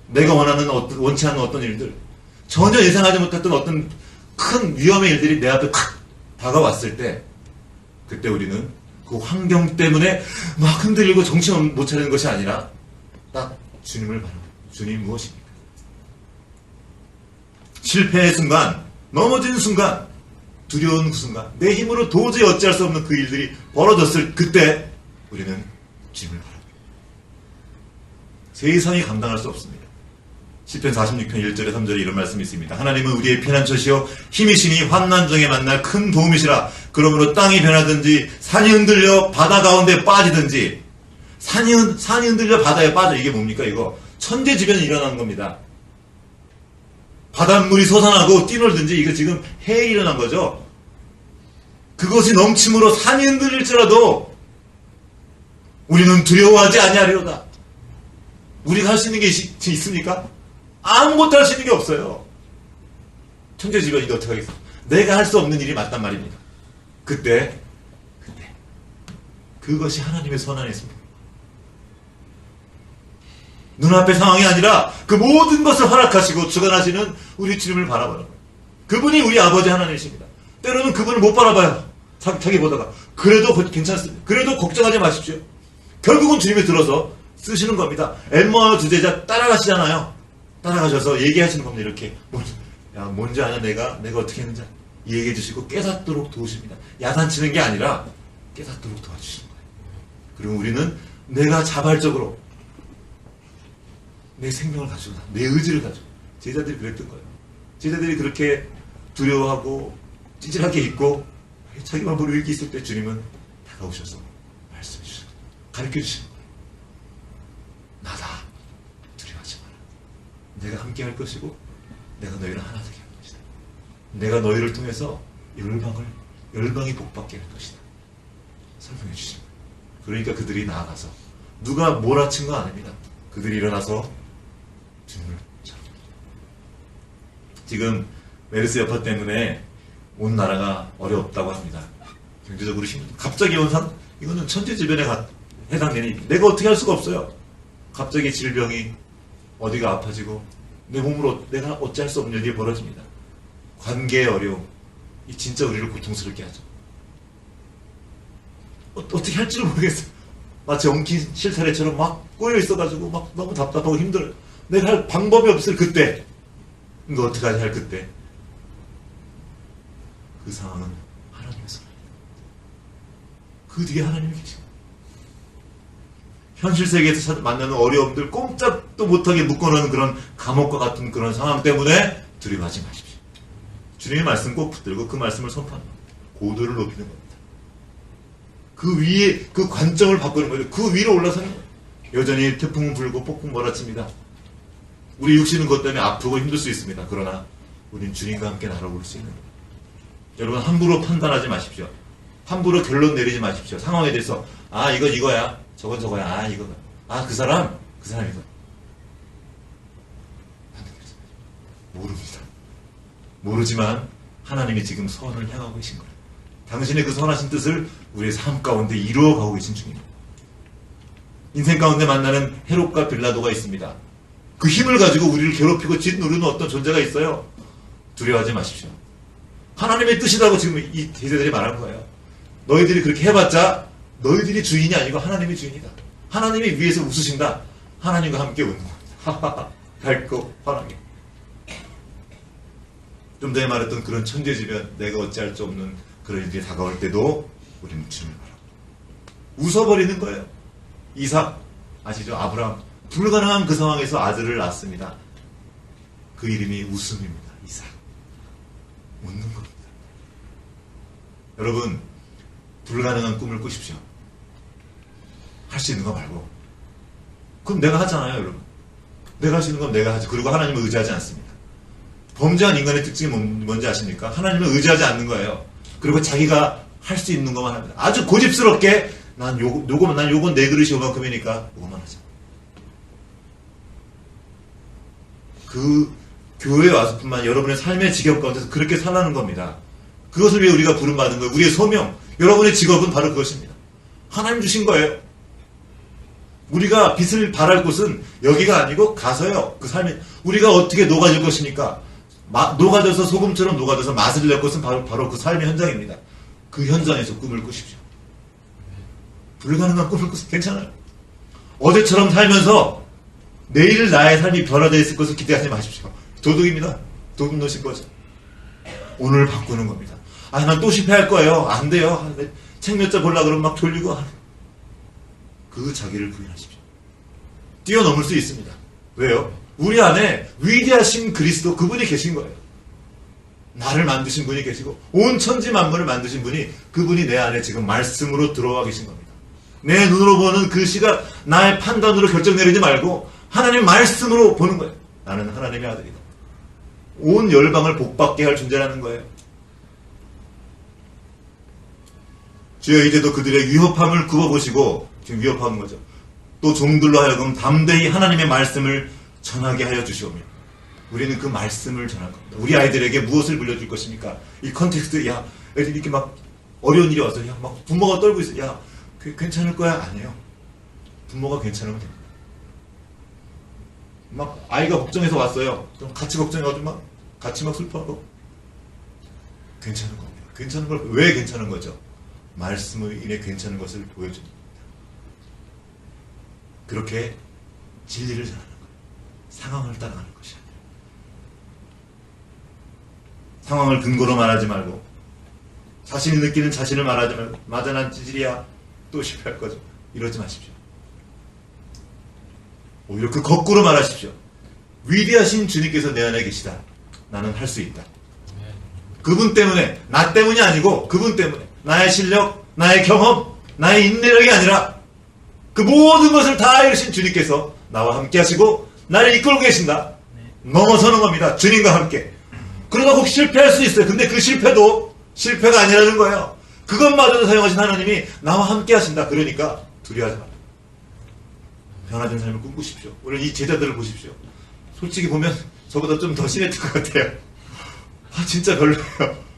내가 원치 않는 어떤 일들 전혀 예상하지 못했던 어떤 큰 위험의 일들이 내 앞에 탁 다가왔을 때 그때 우리는 그 환경 때문에 막 흔들리고 정신 못 차리는 것이 아니라 딱 주님을 바라봅니다. 주님 무엇입니까? 실패의 순간, 넘어지는 순간, 두려운 그 순간, 내 힘으로 도저히 어찌할 수 없는 그 일들이 벌어졌을 그때 우리는 주님을 바랍니다. 세상이 감당할 수 없습니다. 시편 46편 1절에 3절에 이런 말씀이 있습니다. 하나님은 우리의 피난처시요 힘이시니 환난 중에 만날 큰 도움이시라. 그러므로 땅이 변하든지 산이 흔들려 바다 가운데 빠지든지 산이 흔들려 바다에 빠져. 이게 뭡니까 이거? 천재지변이 일어나는 겁니다. 바닷물이 솟아나고 뛰놀든지 이거 지금 해에 일어난 거죠. 그것이 넘침으로 산이 흔들릴지라도 우리는 두려워하지 아니하리로다. 우리가 할 수 있는 게 있습니까? 아무것도 할 수 있는 게 없어요. 천재지변이 어떻게 하겠어? 내가 할 수 없는 일이 맞단 말입니다. 그때 그것이 하나님의 선언이었습니다. 눈앞의 상황이 아니라 그 모든 것을 허락하시고 주관하시는 우리 주님을 바라보는 거예요. 그분이 우리 아버지 하나님이십니다. 때로는 그분을 못 바라봐요. 자기 보다가. 그래도 괜찮습니다. 그래도 걱정하지 마십시오. 결국은 주님이 들어서 쓰시는 겁니다. 엠마오 두 제자 따라가시잖아요. 따라가셔서 얘기하시는 겁니다. 이렇게. 야, 뭔지 아냐 내가 어떻게 했는지 얘기해 주시고 깨닫도록 도우십니다. 야단치는 게 아니라 깨닫도록 도와주시는 거예요. 그리고 우리는 내가 자발적으로 내 생명을 가지고 내 의지를 가지고 제자들이 그랬던 거예요. 제자들이 그렇게 두려워하고 찌질하게 있고 자기만 모르고 위기 있을 때 주님은 다가오셔서 말씀해 주시는 거예요. 가르쳐 주시는 거예요. 나다. 두려워하지 마라. 내가 함께 할 것이고 내가 너희를 하나 되게 할 것이다. 내가 너희를 통해서 열방이 복받게 할 것이다. 설명해 주시는 거예요. 그러니까 그들이 나아가서 누가 몰아친 거 아닙니다. 그들이 일어나서 주님을 찾습니다. 지금 메르스 여파 때문에 온 나라가 어렵다고 합니다. 경제적으로 갑자기 온 이거는 천재지변에 해당되니 내가 어떻게 할 수가 없어요. 갑자기 질병이 어디가 아파지고 내 몸으로 내가 어찌할 수 없는 일이 벌어집니다. 관계의 어려움, 이 진짜 우리를 고통스럽게 하죠. 어떻게 할지를 모르겠어요. 마치 엉킨 실타래처럼 막 꼬여 있어가지고 막 너무 답답하고 힘들어요. 내가 할 방법이 없을 그때, 이거 어떻게 할 그때, 그 상황은 하나님의 손아닙니다. 그 뒤에 하나님이 계시고, 현실 세계에서 만나는 어려움들 꼼짝도 못하게 묶어놓은 그런 감옥과 같은 그런 상황 때문에 두려워하지 마십시오. 주님의 말씀 꼭 붙들고 그 말씀을 선포하는 겁니다. 고도를 높이는 겁니다. 그 위에 그 관점을 바꾸는 거죠. 그 위로 올라서는 거예요. 여전히 태풍은 불고 폭풍 몰아칩니다. 우리 육신은 그것 때문에 아프고 힘들 수 있습니다. 그러나 우린 주님과 함께 날아올 수 있는 거예요. 여러분 함부로 판단하지 마십시오. 함부로 결론 내리지 마십시오. 상황에 대해서 이건 이거야, 저건 저거야, 이거가, 그 사람 이거. 모릅니다. 모르지만 하나님이 지금 선을 향하고 계신 거예요. 당신의 그 선하신 뜻을 우리의 삶 가운데 이루어가고 계신 중입니다. 인생 가운데 만나는 헤롯과 빌라도가 있습니다. 그 힘을 가지고 우리를 괴롭히고 짓누르는 어떤 존재가 있어요. 두려워하지 마십시오. 하나님의 뜻이라고 지금 이 대세들이 말하는 거예요. 너희들이 그렇게 해봤자 너희들이 주인이 아니고 하나님이 주인이다. 하나님이 위에서 웃으신다. 하나님과 함께 웃는 겁니다. 밝고 환하게. 좀 전에 말했던 그런 천재지변, 내가 어찌할 수 없는 그런 일이 다가올 때도 우리는 주님을 바라봅니다. 웃어버리는 거예요. 이삭 아시죠? 아브라함 불가능한 그 상황에서 아들을 낳습니다. 그 이름이 웃음입니다. 이삭. 웃는 겁니다. 여러분 불가능한 꿈을 꾸십시오. 할 수 있는 거 말고. 그럼 내가 하잖아요, 여러분. 내가 할 수 있는 건 내가 하죠. 그리고 하나님을 의지하지 않습니다. 범죄한 인간의 특징이 뭔지 아십니까? 하나님을 의지하지 않는 거예요. 그리고 자기가 할 수 있는 것만 합니다. 아주 고집스럽게 난 요건 내 그릇이 요만큼이니까 요것만 하자. 그 교회에 와서뿐만 여러분의 삶의 직업 가운데서 그렇게 살라는 겁니다. 그것을 위해 우리가 부름받은 거예요. 우리의 소명, 여러분의 직업은 바로 그것입니다. 하나님 주신 거예요. 우리가 빛을 발할 곳은 여기가 아니고 가서요. 그 삶이 우리가 어떻게 녹아질 것입니까? 녹아져서 소금처럼 녹아져서 맛을 낼 것은 바로 그 삶의 현장입니다. 그 현장에서 꿈을 꾸십시오. 불가능한 꿈을 꾸세요. 괜찮아요. 어제처럼 살면서 내일 나의 삶이 변화되어 있을 것을 기대하지 마십시오. 도둑입니다. 도둑 놓으신 거죠. 오늘 바꾸는 겁니다. 난 또 실패할 거예요. 안 돼요. 책 몇 자 보려고 그러면 막 졸리고. 그 자기를 부인하십시오. 뛰어넘을 수 있습니다. 왜요? 우리 안에 위대하신 그리스도 그분이 계신 거예요. 나를 만드신 분이 계시고 온 천지 만물을 만드신 분이 그분이 내 안에 지금 말씀으로 들어와 계신 겁니다. 내 눈으로 보는 그 시각 나의 판단으로 결정 내리지 말고 하나님 말씀으로 보는 거예요. 나는 하나님의 아들이다. 온 열방을 복받게 할 존재라는 거예요. 주여 이제도 그들의 위협함을 굽어보시고 지금 위협하는 거죠. 또 종들로 하여금 담대히 하나님의 말씀을 전하게 하여 주시오며 우리는 그 말씀을 전할 겁니다. 우리 아이들에게 무엇을 물려줄 것입니까? 이 컨텍스트, 애들이 이렇게 막 어려운 일이 와서 막 부모가 떨고 있어. 괜찮을 거야? 아니에요. 부모가 괜찮으면 됩니다. 막 아이가 걱정해서 왔어요. 그럼 같이 걱정해가지고 같이 슬퍼하고 괜찮은 겁니다. 괜찮은 걸 왜 괜찮은 거죠? 말씀으로 인해 괜찮은 것을 보여줍니다. 그렇게 진리를 전하는 거예요. 상황을 따라가는 것이 아니에요. 상황을 근거로 말하지 말고 자신이 느끼는 자신을 말하지 말고 맞아 난 찌질이야 또 실패할 거죠. 이러지 마십시오. 오히려 그 거꾸로 말하십시오. 위대하신 주님께서 내 안에 계시다. 나는 할 수 있다. 그분 때문에, 나 때문이 아니고 그분 때문에, 나의 실력, 나의 경험, 나의 인내력이 아니라 그 모든 것을 다 이루신 주님께서 나와 함께 하시고 나를 이끌고 계신다. 넘어서는 겁니다. 주님과 함께. 그러다 혹시 실패할 수 있어요. 근데 그 실패도 실패가 아니라는 거예요. 그것마저도 사용하신 하나님이 나와 함께 하신다. 그러니까 두려워하지 마라. 변화된 삶을 꿈꾸십시오. 오늘 이 제자들을 보십시오. 솔직히 보면 저보다 좀 더 심했던 것 같아요. 아, 진짜 별로예요.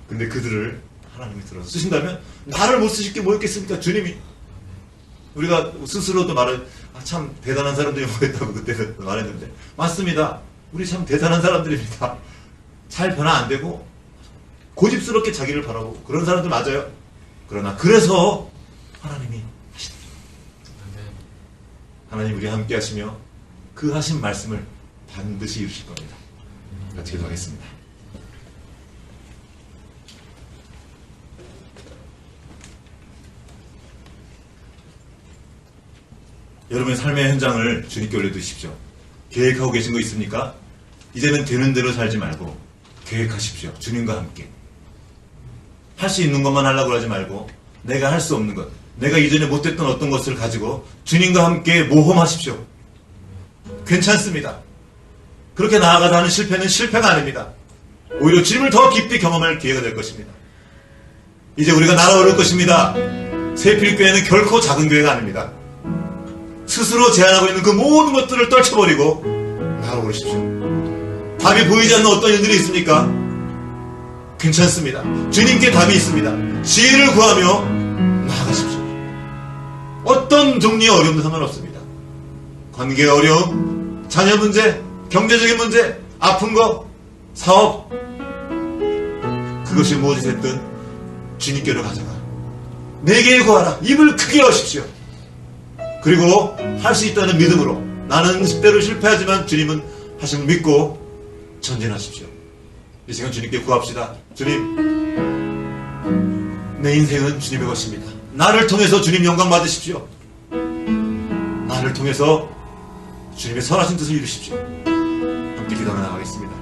근데 그들을 하나님이 들어서 쓰신다면 나를 못 쓰실 게 뭐 있겠습니까? 주님이. 우리가 스스로도 참 대단한 사람들이 뭐했다고 그때 말했는데, 맞습니다. 우리 참 대단한 사람들입니다. 잘 변화 안 되고 고집스럽게 자기를 바라보고 그런 사람들 맞아요. 그러나 그래서 하나님이 하시다. 하나님 우리 함께 하시며 그 하신 말씀을 반드시 이루실 겁니다. 같이 기도하겠습니다. 여러분의 삶의 현장을 주님께 올려두십시오. 계획하고 계신 거 있습니까? 이제는 되는 대로 살지 말고 계획하십시오. 주님과 함께. 할 수 있는 것만 하려고 하지 말고 내가 할 수 없는 것, 내가 이전에 못했던 어떤 것을 가지고 주님과 함께 모험하십시오. 괜찮습니다. 그렇게 나아가다 하는 실패는 실패가 아닙니다. 오히려 주님을 더 깊이 경험할 기회가 될 것입니다. 이제 우리가 날아오를 것입니다. 새필교회는 결코 작은 교회가 아닙니다. 스스로 제안하고 있는 그 모든 것들을 떨쳐버리고 나아오십시오. 답이 보이지 않는 어떤 일들이 있습니까? 괜찮습니다. 주님께 답이 있습니다. 지혜를 구하며 나아가십시오. 어떤 종류의 어려움도 상관없습니다. 관계의 어려움, 자녀 문제, 경제적인 문제, 아픈 거, 사업, 그것이 무엇이 됐든 주님께로 가져가. 내게 구하라. 입을 크게 여십시오. 그리고 할 수 있다는 믿음으로, 나는 때로 실패하지만 주님은 하심을 믿고 전진하십시오. 이 시간 주님께 구합시다. 주님, 내 인생은 주님의 것입니다. 나를 통해서 주님 영광 받으십시오. 나를 통해서 주님의 선하신 뜻을 이루십시오. 함께 기도하며 나가겠습니다.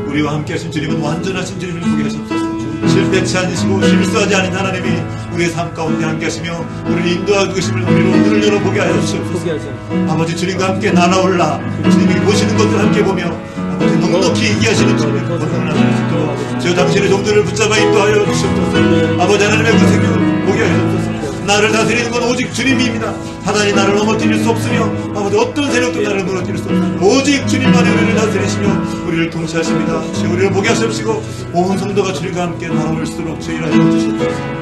우리와 함께 하신 주님은 완전하신 주님을 보게 하셨소서. 실패치 않으시고 실수하지 않은 하나님이 우리의 삶 가운데 함께 하시며 우리를 인도하고 계심을 우리로 눈을 열어보게 하여 주시옵소서. 아버지, 주님과 함께 날아올라 주님이 보시는 것들 함께 보며 아버지 넉넉히 얘기하시는 주님의 권능을 나눌 수 있도록 주여 당신의 종들을 붙잡아 인도하여 주시옵소서. 아버지 하나님의 그 생명을 보게 하여 주옵소서. 나를 다스리는 건 오직 주님입니다. 사단이 나를 넘어뜨릴 수 없으며 아버지 어떤 세력도 나를 무너뜨릴 수 없으며 오직 주님만이 우리를 다스리시며 우리를 통치하십니다. 주여 우리를 보게 하시옵시고 온 성도가 주님과 함께 날아올수록 주의 일하여 주시옵소서.